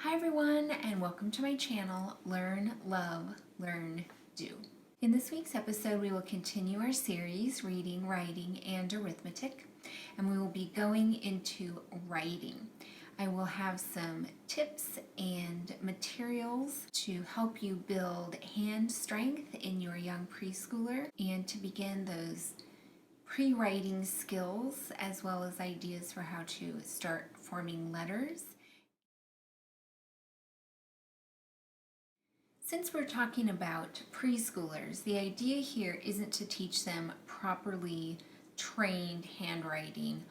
Hi everyone, and welcome to my channel, Learn, Love, Learn, Do. In this week's episode, we will continue our series, Reading, Writing, and Arithmetic, and we will be going into writing. I will have some tips and materials to help you build hand strength in your young preschooler and to begin those pre-writing skills as well as ideas for how to start forming letters. Since we're talking about preschoolers, the idea here isn't to teach them properly trained handwriting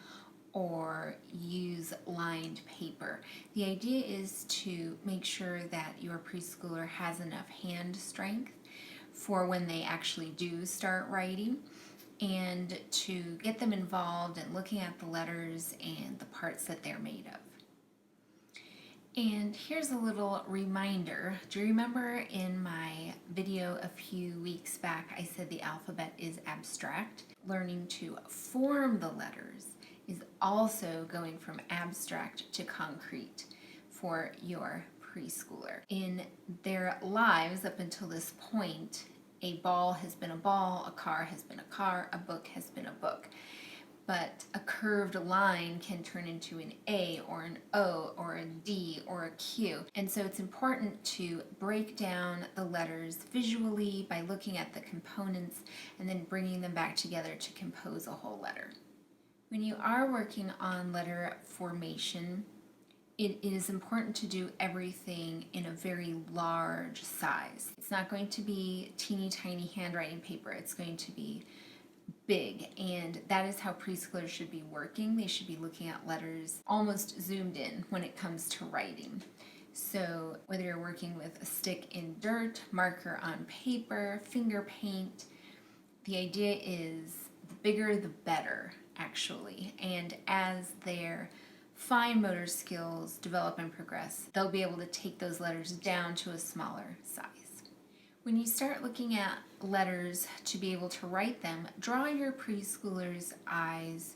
or use lined paper. The idea is to make sure that your preschooler has enough hand strength for when they actually do start writing, and to get them involved in looking at the letters and the parts that they're made of. And here's a little reminder. Do you remember in my video a few weeks back I said the alphabet is abstract? Learning to form the letters is also going from abstract to concrete for your preschooler. In their lives up until this point, a ball has been a ball, a car has been a car, a book has been a book. But a curved line can turn into an A or an O or a D or a Q. And so it's important to break down the letters visually by looking at the components and then bringing them back together to compose a whole letter. When you are working on letter formation, it is important to do everything in a very large size. It's not going to be teeny tiny handwriting paper. It's going to be big, and that is how preschoolers should be working. They should be looking at letters almost zoomed in when it comes to writing. So whether you're working with a stick in dirt, marker on paper, finger paint, the idea is the bigger the better, actually. And as their fine motor skills develop and progress, they'll be able to take those letters down to a smaller size. When you start looking at letters to be able to write them, draw your preschooler's eyes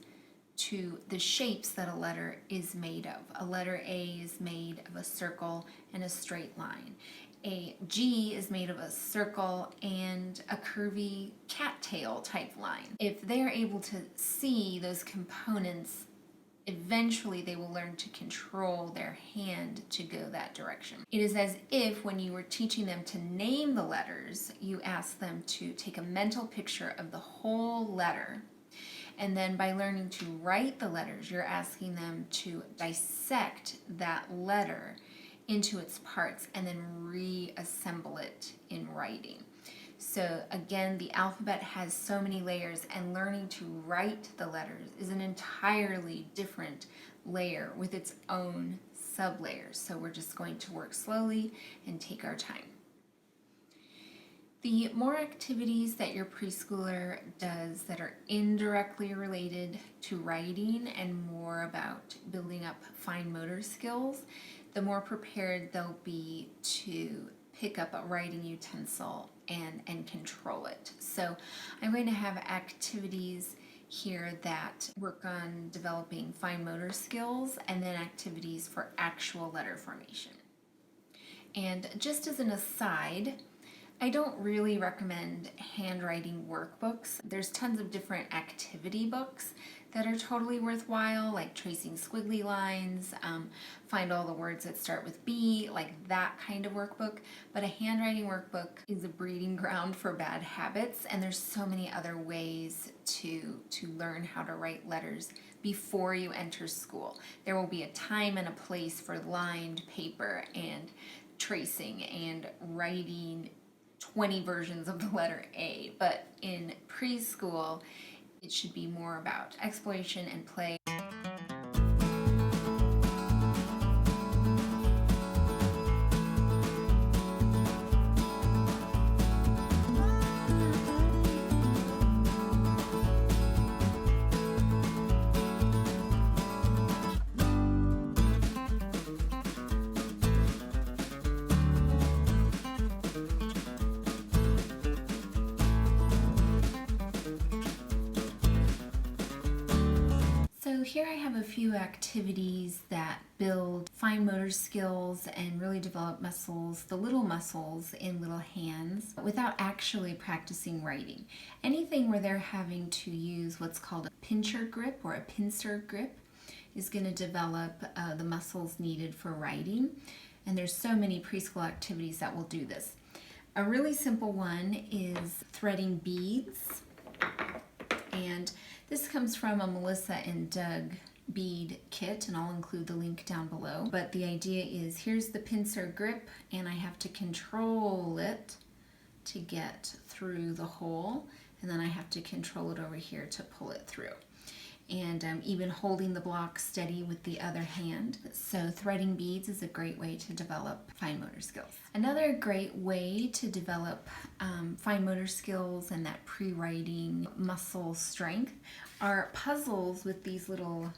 to the shapes that a letter is made of. A letter A is made of a circle and a straight line. A G is made of a circle and a curvy cattail type line. If they're able to see those components, eventually they will learn to control their hand to go that direction. It is as if when you were teaching them to name the letters, you asked them to take a mental picture of the whole letter. And then by learning to write the letters, you're asking them to dissect that letter into its parts and then reassemble it in writing. So again, the alphabet has so many layers, and learning to write the letters is an entirely different layer with its own sub-layers. So we're just going to work slowly and take our time. The more activities that your preschooler does that are indirectly related to writing and more about building up fine motor skills, the more prepared they'll be to pick up a writing utensil and control it. So I'm going to have activities here that work on developing fine motor skills and then activities for actual letter formation. And just as an aside, I don't really recommend handwriting workbooks. There's tons of different activity books that are totally worthwhile, like tracing squiggly lines, find all the words that start with B, like that kind of workbook. But a handwriting workbook is a breeding ground for bad habits, and there's so many other ways to learn how to write letters before you enter school. There will be a time and a place for lined paper and tracing and writing 20 versions of the letter A, but in preschool, it should be more about exploration and play. So here I have a few activities that build fine motor skills and really develop muscles, the little muscles in little hands, without actually practicing writing. Anything where they're having to use what's called a pincher grip or a pincer grip is going to develop the muscles needed for writing. And there's so many preschool activities that will do this. A really simple one is threading beads. And this comes from a Melissa and Doug bead kit, and I'll include the link down below. But the idea is, here's the pincer grip, and I have to control it to get through the hole, and then I have to control it over here to pull it through. And even holding the block steady with the other hand. So threading beads is a great way to develop fine motor skills. Another great way to develop fine motor skills and that pre-writing muscle strength are puzzles with these little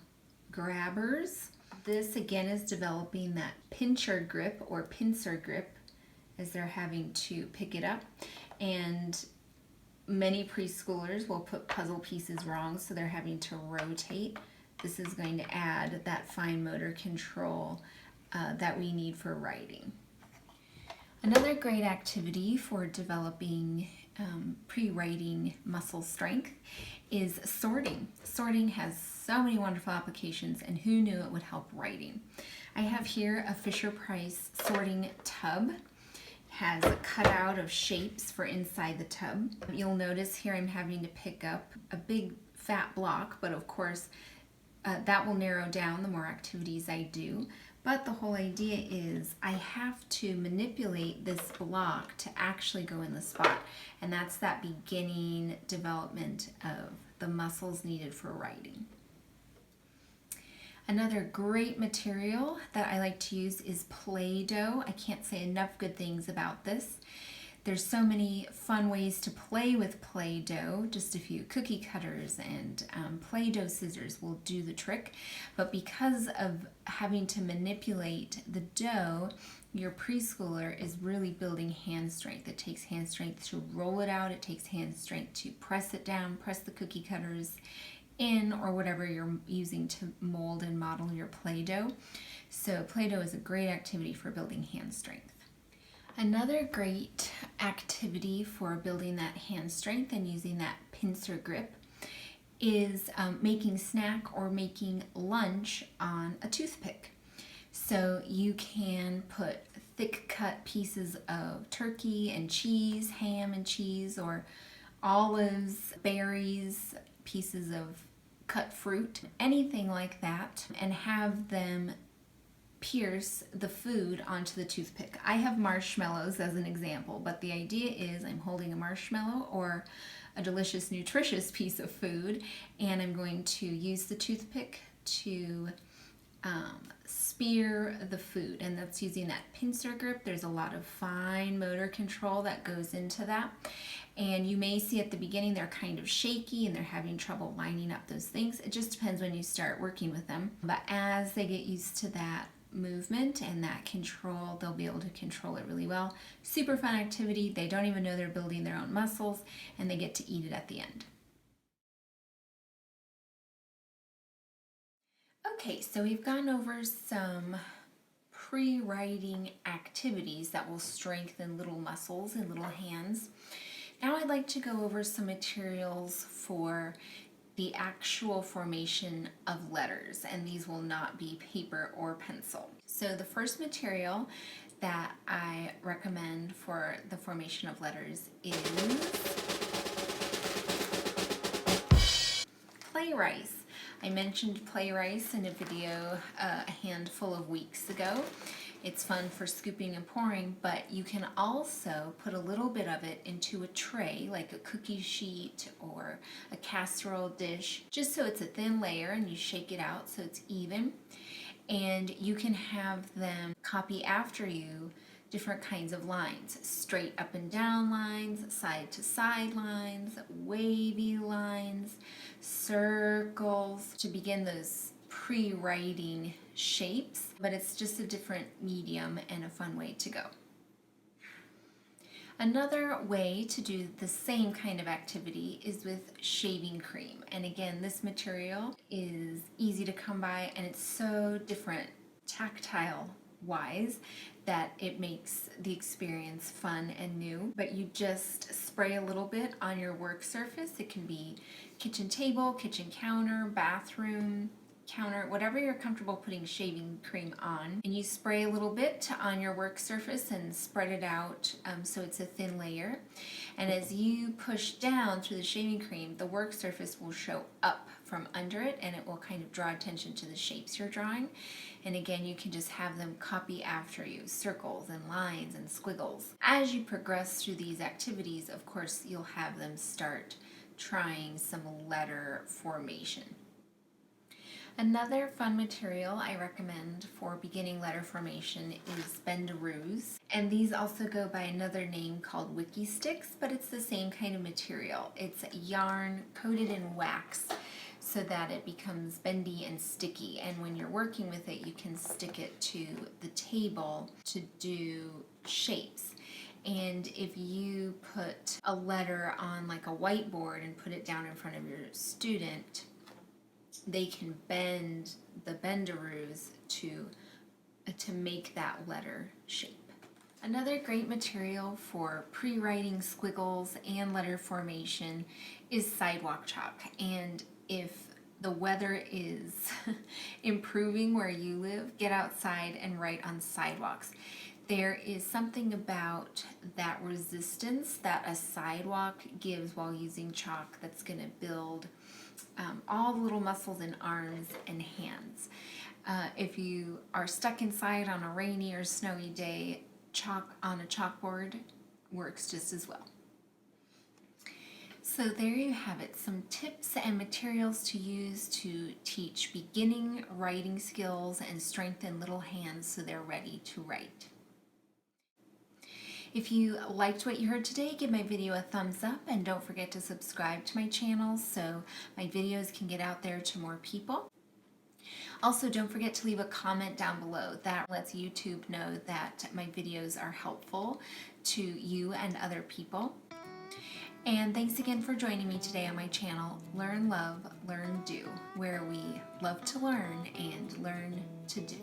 grabbers. This again is developing that pincher grip or pincer grip as they're having to pick it up. And many preschoolers will put puzzle pieces wrong, so they're having to rotate. This is going to add that fine motor control that we need for writing. Another great activity for developing pre-writing muscle strength is sorting. Sorting has so many wonderful applications, and who knew it would help writing? I have here a Fisher-Price sorting tub. Has a cutout of shapes for inside the tub. You'll notice here I'm having to pick up a big fat block, but of course that will narrow down the more activities I do. But the whole idea is I have to manipulate this block to actually go in the spot, and that's that beginning development of the muscles needed for writing. Another great material that I like to use is Play-Doh. I can't say enough good things about this. There's so many fun ways to play with Play-Doh. Just a few cookie cutters and Play-Doh scissors will do the trick. But because of having to manipulate the dough, your preschooler is really building hand strength. It takes hand strength to roll it out. It takes hand strength to press it down, press the cookie cutters in, or whatever you're using to mold and model your Play-Doh. So Play-Doh is a great activity for building hand strength. Another great activity for building that hand strength and using that pincer grip is making snack or making lunch on a toothpick. So you can put thick cut pieces of turkey and cheese, ham and cheese, or olives, berries, pieces of cut fruit, anything like that, and have them pierce the food onto the toothpick. I have marshmallows as an example, but the idea is I'm holding a marshmallow or a delicious, nutritious piece of food, and I'm going to use the toothpick to spear the food, and that's using that pincer grip. There's a lot of fine motor control that goes into that, and you may see at the beginning they're kind of shaky and they're having trouble lining up those things. It just depends when you start working with them, but as they get used to that movement and that control, they'll be able to control it really well. Super fun activity. They don't even know they're building their own muscles, and they get to eat it at the end. Okay, so we've gone over some pre-writing activities that will strengthen little muscles and little hands. Now I'd like to go over some materials for the actual formation of letters, and these will not be paper or pencil. So the first material that I recommend for the formation of letters is play rice. I mentioned play rice in a video a handful of weeks ago. It's fun for scooping and pouring, but you can also put a little bit of it into a tray, like a cookie sheet or a casserole dish, just so it's a thin layer, and you shake it out so it's even. And you can have them copy after you different kinds of lines, straight up and down lines, side to side lines, wavy lines, circles, to begin those pre-writing shapes, but it's just a different medium and a fun way to go. Another way to do the same kind of activity is with shaving cream. And again, this material is easy to come by, and it's so different tactile wise that it makes the experience fun and new. But you just spray a little bit on your work surface. It can be kitchen table, kitchen counter, bathroom counter, whatever you're comfortable putting shaving cream on, and you spray a little bit on your work surface and spread it out so it's a thin layer. And as you push down through the shaving cream, the work surface will show up from under it, and it will kind of draw attention to the shapes you're drawing. And again, you can just have them copy after you, circles and lines and squiggles. As you progress through these activities, of course, you'll have them start trying some letter formation. Another fun material I recommend for beginning letter formation is Bendaroos. And these also go by another name called Wiki Sticks, but it's the same kind of material. It's yarn coated in wax so that it becomes bendy and sticky. And when you're working with it, you can stick it to the table to do shapes. And if you put a letter on like a whiteboard and put it down in front of your student, they can bend the Bendaroos to make that letter shape. Another great material for pre-writing squiggles and letter formation is Sidewalk Chalk. And if the weather is improving where you live, get outside and write on sidewalks. There is something about that resistance that a sidewalk gives while using chalk that's going to build all the little muscles in arms and hands. If you are stuck inside on a rainy or snowy day, chalk on a chalkboard works just as well. So there you have it, some tips and materials to use to teach beginning writing skills and strengthen little hands so they're ready to write. If you liked what you heard today, give my video a thumbs up and don't forget to subscribe to my channel so my videos can get out there to more people. Also, don't forget to leave a comment down below. That lets YouTube know that my videos are helpful to you and other people. And thanks again for joining me today on my channel, Learn, Love, Learn, Do, where we love to learn and learn to do.